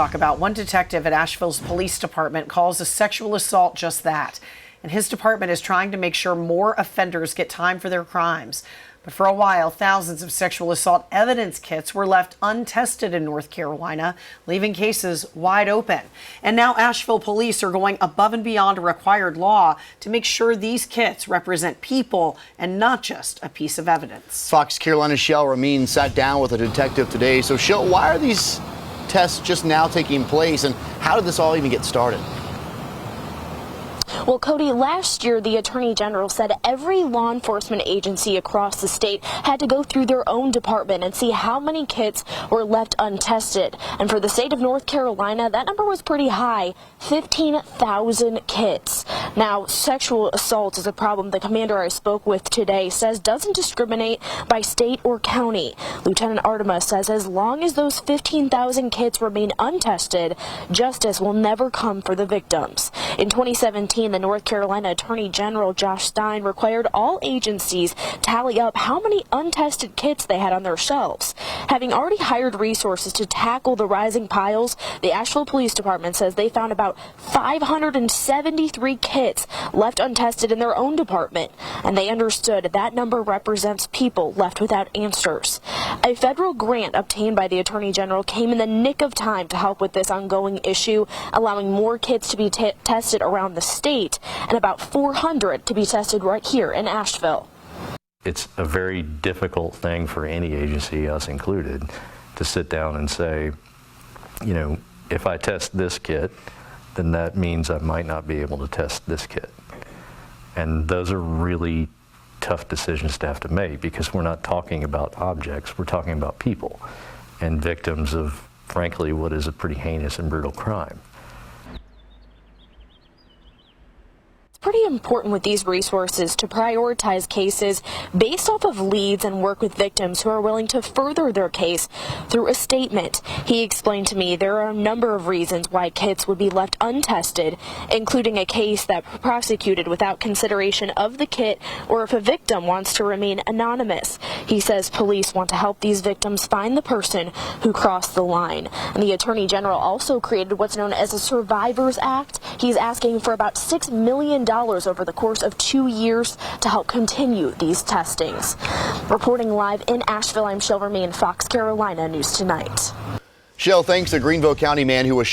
Talk about one detective at Asheville's police department calls a sexual assault just that. And his department is trying to make sure more offenders get time for their crimes. But for a while, thousands of sexual assault evidence kits were left untested in North Carolina, leaving cases wide open. And now Asheville police are going above and beyond a required law to make sure these kits represent people and not just a piece of evidence. Fox Carolina's Shale Remien sat down with a detective today. So, Shale, why are these tests just now taking place, and how did this all even get started? Well, Cody, last year, the Attorney General said every law enforcement agency across the state had to go through their own department and see how many kits were left untested. And for the state of North Carolina, that number was pretty high, 15,000 kits. Now, sexual assault is a problem the commander I spoke with today says doesn't discriminate by state or county. Lieutenant Artemis says as long as those 15,000 kits remain untested, justice will never come for the victims. In 2017, the North Carolina Attorney General Josh Stein required all agencies tally up how many untested kits they had on their shelves. Having already hired resources to tackle the rising piles, the Asheville Police Department says they found about 573 kits left untested in their own department, and they understood that number represents people left without answers. A federal grant obtained by the Attorney General came in the nick of time to help with this ongoing issue, allowing more kits to be tested around the state and about 400 to be tested right here in Asheville. It's a very difficult thing for any agency, us included, to sit down and say, you know, if I test this kit, then that means I might not be able to test this kit. And those are really tough decisions to have to make, because we're not talking about objects, we're talking about people and victims of, frankly, what is a pretty heinous and brutal crime. Pretty important with these resources to prioritize cases based off of leads and work with victims who are willing to further their case through a statement. He explained to me there are a number of reasons why kits would be left untested, including a case that prosecuted without consideration of the kit or if a victim wants to remain anonymous. He says police want to help these victims find the person who crossed the line. And the Attorney General also created what's known as a Survivors Act. He's asking for about $6 million over the course of 2 years to help continue these testings. Reporting live in Asheville, I'm Shale Remien, Fox Carolina News Tonight. Shale, thanks to Greenville County man who was